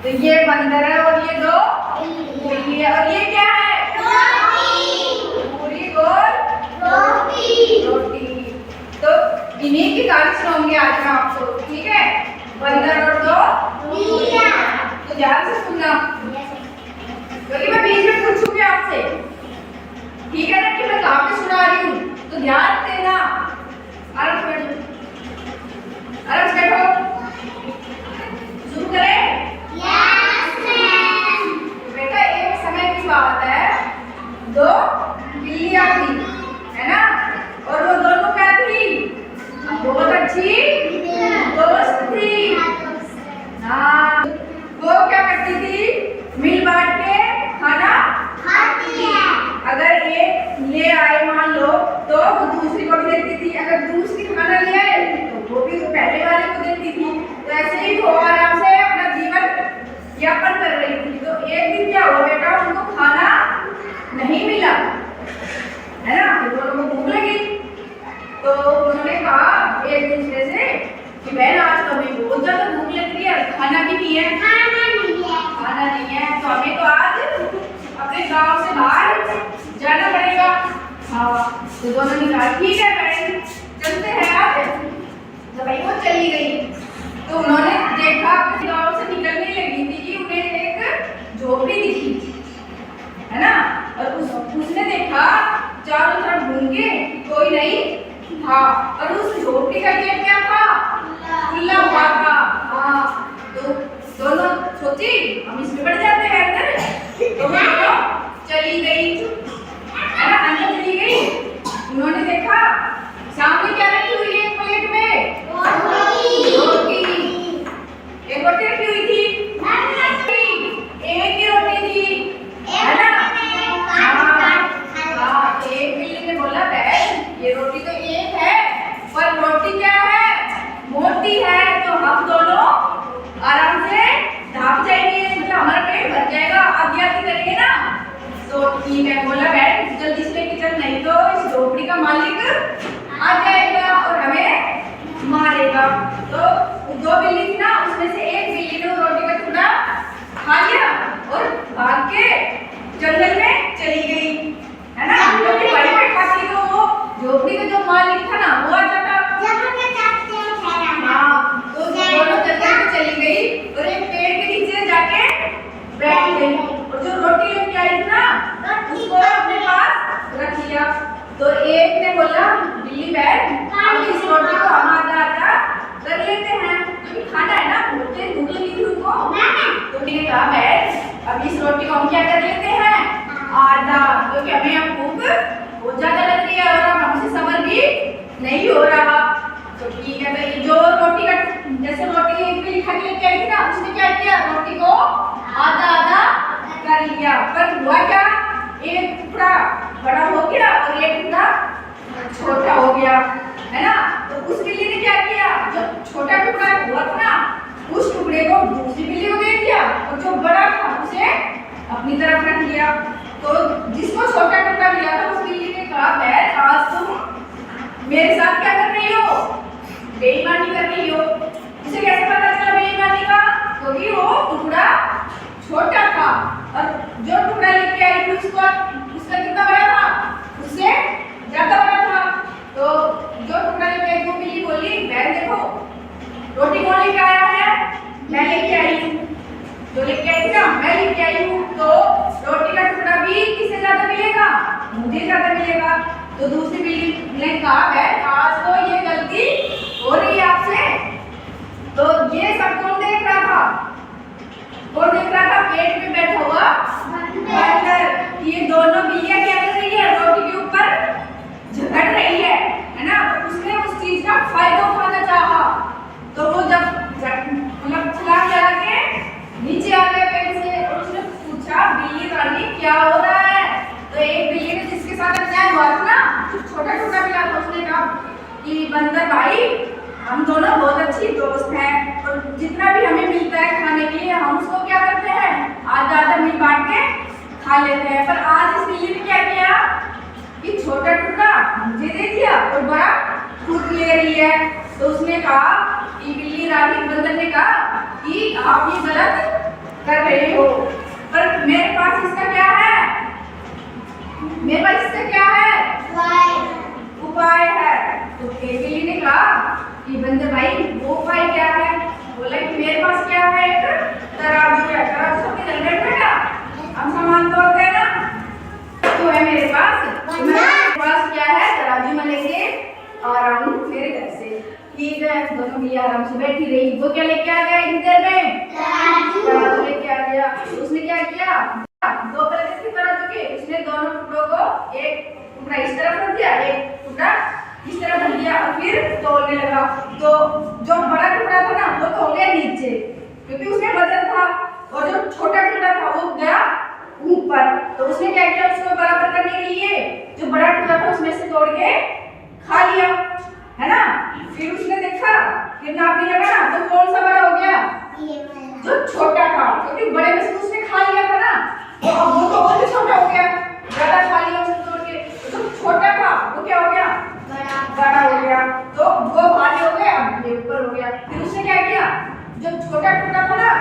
तो ये बंदर है और ये दो बिल्ली है और ये क्या है? पूरी गोल रोटी। तो इन्हीं की कहानी सुनाऊंगी आज मैं आपको, ठीक है? बंदर और दो बिल्लियां। तो ध्यान से सुनना, क्योंकि मैं बीच में पूछूंगी आपसे, ठीक है ना, कि मैं कहाँ पे सुना रही हूँ, तो ध्यान देना। आराम से बैठो, आराम से बैठो। शुरू करें? बेटा एक समय की बात है, दो बिल्लियां थी, है ना? और वो दोनों क्या थी? बहुत अच्छी दोस्त थी। हाँ, वो क्या करती थी? मिल बांट के खाना खाती है। अगर एक ले आए मान लो, तो वो दूसरी को भी देती थी। अगर दूसरी खाना ले आए तो वो भी पहले वाले को देती थी। तो ऐसे ही वो आराम से अपना जीवन यापन कर रही थी। तो एक दिन क्या हुआ बेटा, उनको खाना नहीं मिला, है ना? तो दोनों को भूख लगी। तो उन्होंने कहा एक दूसरे से कि बहन आज तो हमें बहुत ज्यादा भूख लग रही है, खाना भी नहीं है। खाना नहीं है तो हमें तो आज अपने गांव से बाहर जाना पड़ेगा। हाँ, तो दोनों ने कहा ठीक है बहन चलते हैं आज। जब भाई वो चली गई तो उन्होंने देखा अपने गांव से निकलने लगी थी कि उन्हें एक झोपड़ी दिखी, है ना? और उसने देखा चारों तरफ घूम के कोई नहीं था, और उस झोपड़ी का गेट क्या था? खुला हुआ था। हाँ, तो दोनों सोची हम इसमें बढ़ जाते हैं अंदर। तो वो दोनों चली गई, है ना? अंदर चली गई। उन्होंने देखा सामने क्या रखी हुई है? एक प्लेट में रोटी। एक रोटी रखी हुई थी, एक ही रोटी थी, है ना? हाँ, एक बिल्ली ने बोला बहन ये रोटी तो एक है, पर रोटी क्या है? मोटी है, तो हम दोनों आराम से ढाप जाएंगे, मतलब हमारा पेट भर जाएगा, आधी आधी करेंगे ना। तो ठीक है, बोला बहन जल्दी से लेके चल, नहीं तो इस झोपड़ी का मालिक आ जाएगा और हमें मारेगा। तो दो बिल्ली थी ना, उसमें से एक बिल्ली ने रोटी का टुकड़ा खा लिया और भाग के जंगल में चली गई, है ना? क्योंकि बड़ी पेट खाती तो वो झोपड़ी का जो मालिक था ना वो आ जाता। हाँ, तो दोनों जंगल में चली गई और एक पेड़ के नीचे जाके बैठ गई और जो रोटी लेके आई थी ना उसको अपने पास रख लिया। तो एक ने बोला बिल्ली बहन अब इस रोटी को हम आधा कर लेते हैं, क्योंकि खाना है ना, बोलते भूख लगी थी उनको। तो बिल्ली ने कहा बहन अब इस रोटी को हम क्या कर लेते हैं? आधा, क्योंकि हमें अब भूख बहुत ज्यादा लग रही है और अब हमसे सब्र भी नहीं हो रहा। तो ठीक है, तो जो रोटी का जैसे रोटी एक बिल्ली खा के लेके आई थी ना, उसने क्या किया? रोटी को आधा आधा कर लिया। पर हुआ क्या? एक टुकड़ा बड़ा हो गया और एक टुकड़ा छोटा हो गया, है ना? तो उस बिल्ली ने क्या किया? जो छोटा टुकड़ा हुआ था ना, उस टुकड़े को दूसरी बिल्ली को दे दिया और जो बड़ा था उसे अपनी तरफ रख लिया। तो जिसको छोटा टुकड़ा मिला था उस बिल्ली ने कहा बहन आज तुम मेरे साथ क्या कर रही हो? बेईमानी कर रही हो। उसे कैसे पता चला बेईमानी का? क्योंकि वो टुकड़ा छोटा था और जो टुकड़ा लेके आई थी उसका कितना बड़ा था? उससे ज्यादा बड़ा था। तो जो टुकड़ा लेके आई वो बिल्ली बोली बहन देखो रोटी कौन लेके आया है? मैं लेके आई हूँ। जो लेके आई थी ना मैं लेके आई हूँ। तो रोटी का टुकड़ा भी किससे ज्यादा मिलेगा? मुझे ज्यादा मिलेगा। तो दूसरी बिल्ली ने कहा बहन आज तो ये गलती हो रही है आपसे। तो ये सब कौन देख रहा था? कौन देख रहा था? पेट में बैठा हुआ बंदर। ये दोनों बिल्लियां क्या कर रही है? रोटी के ऊपर झगड़ रही है ना? तो उसने उस चीज का फायदा उठाना चाहा। तो वो जब मतलब छलांग लगा के नीचे आ गया पेड़ से और उसने पूछा बिल्ली रानी क्या हो रहा है? तो एक बिल्ली ने जिसके साथ अन्याय हुआ था ना, छोटा छोटा मिला था, उसने कहा कि बंदर भाई हम दोनों बहुत अच्छी दोस्त हैं और जितना भी हमें मिलता है खाने के लिए हम उसको क्या करते हैं? आधा आधा मिल बांट के खा लेते हैं। पर आज इस बिल्ली ने क्या किया कि छोटा टुकड़ा मुझे दे दिया और बड़ा खुद ले रही है। तो उसने कहा कि बिल्ली रानी बंदर ने कहा कि आप ये गलत कर रहे हो, पर मेरे पास इसका क्या है, मेरे पास इसका क्या है, उपाय है। तो बिल्ली ने कहा कि बंदर भाई वो उपाय क्या है, बोला कि मेरे पास क्या है, एक तराजू है। तराजू सबके घर में बेटा हम सामान तोलते हैं ना, तो है मेरे पास। मेरे पास क्या है, तराजू में लेके और आऊं मेरे घर से। ठीक है, दोनों बिल्ली आराम से बैठी रही। वो क्या लेके आ गया इतनी देर में, तराजू लेके आ गया। उसने क्या किया, दो पलटे थे तराजू के, उसने दोनों टुकड़ों को एक टुकड़ा इस तरफ रख दिया, एक टुकड़ा इस तरफ रख दिया और फिर तोलने लगा। तो जो बड़ा टुकड़ा था ना वो तो हो गया नीचे क्योंकि उसमें वजन था, और जो छोटा टुकड़ा था वो गया ऊपर। तो उसने क्या किया, उसको बराबर करने के लिए जो बड़ा टुकड़ा था उसमें से तोड़ के खा लिया, है ना। फिर उसने देखा, फिर नापने लगा ना, तो कौन सा बड़ा हो गया, जो छोटा था, क्योंकि बड़े में से उसने खा लिया था ना, तो अब वो तो और भी छोटा हो गया, ज्यादा खा लिया उसने तोड़ के। तो जो छोटा था वो क्या हो गया, बड़ा हो गया। तो वो भारी हो गया, अब ये ऊपर हो गया। फिर उसने क्या किया, जो छोटा टुकड़ा था ना,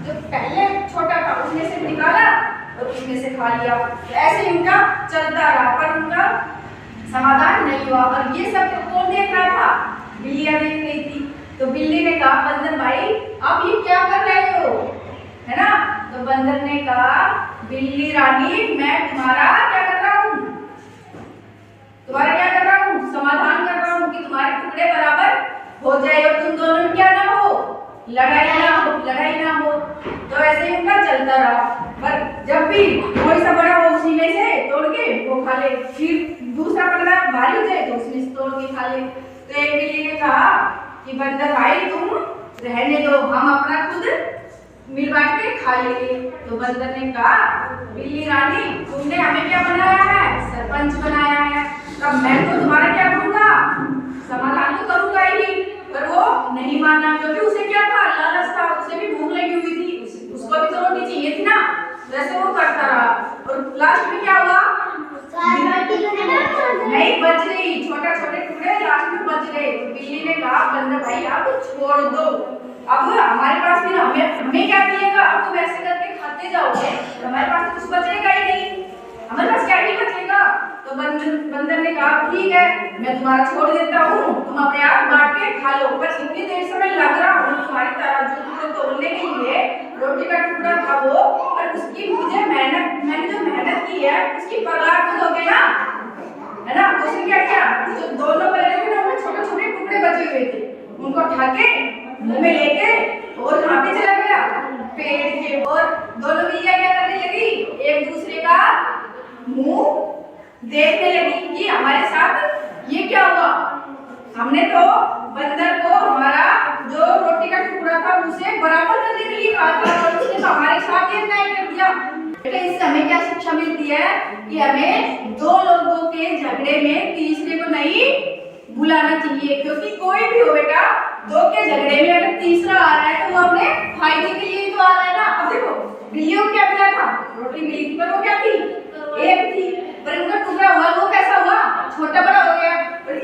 जो पहले छोटा था उसमें से निकाला और उसमें से खा लिया। तो ऐसे उनका चलता रहा, पर उनका समाधान नहीं हुआ। और ये सब तो कौन देख रहा था, बिल्लियां देख रही थी। तो बिल्ली ने कहा, बंदर भाई आप ये क्या कर रहे हो, है ना। तो बंदर ने कहा, बिल्ली रानी मैं तुम्हारा क्या कर रहा हूँ, तुम्हारा क्या कर रहा हूँ, समाधान कर रहा हूँ कि तुम्हारे टुकड़े बराबर हो जाए और तुम दोनों में क्या ना हो, लड़ाई ना हो। तो ऐसे ही उनका चलता रहा, पर जब भी कोई सा बड़ा हो उसी में से तोड़ के वो खा ले, फिर दूसरा पकड़ा भारी हो जाए तो उसमें से तोड़ के खा ले। तो एक बिल्ली ने कहा कि बंदर भाई तुम रहने दो, हम अपना खुद मिल बांट के खा लेंगे। तो बंदर ने कहा, बिल्ली रानी तुमने हमें क्या बनाया है, सरपंच बनाया है, तब मैं तो तुम्हारा क्या करूंगा, समाधान तो करूंगा ही। पर वो नहीं माना, क्योंकि उसे क्या था, लालच था, उसे भी भूख लगी हुई थी, उसको भी तो रोटी चाहिए थी ना। वैसे वो करता रहा और लास्ट में क्या हुआ, नहीं बच गई, छोटे छोटे टुकड़े लास्ट में बच गए। तो बिल्ली ने कहा, बंदर भाई आप छोड़ दो, अब हमारे पास भी हमें क्या मिलेगा, अब तुम ऐसे करके खाते जाओगे तो हमारे पास कुछ बचेगा ही नहीं, हमारे पास क्या ही बचेगा। तो बंदर ने कहा, ठीक है मैं तुम्हारा छोड़ देता हूँ, तुम अपने आप बांट के खा लो, पर इतनी देर से मैं लग रहा हूँ तुम्हारी तराजू को तोड़ने के लिए, रोटी का टुकड़ा था वो, पर उसकी मुझे मैंने जो मेहनत की है उसकी पगार तो दोगे ना, है ना। तो उसने क्या किया, जो दोनों पलटे थे ना उनमें छोटे छोटे टुकड़े बचे हुए थे, उनको उठा के मुंह में लेके और कहाँ पे चला गया, पेड़ के। और दोनों बिल्लियां क्या करने लगी, एक दूसरे का मुंह देखने लगी कि हमारे साथ ये क्या हुआ, हमने तो बंदर को हमारा जो रोटी का टुकड़ा था उसे बराबर करने के लिए कहा था और उसने तो हमारे साथ ये न्याय कर दिया। बेटा इससे हमें क्या शिक्षा मिलती है कि हमें दो लोगों के झगड़े में तीसरे को नहीं बुलाना चाहिए, क्योंकि कोई भी हो बेटा, दो के झगड़े में अगर तीसरा आ रहा है तो वो अपने फायदे के लिए तो आ रहा है ना। अब देखो बिल्लियों को क्या मिला था, रोटी मिली थी, पर वो क्या थी, एक थी, पर उनका टुकड़ा हुआ वो कैसा हुआ, छोटा बड़ा हो गया। और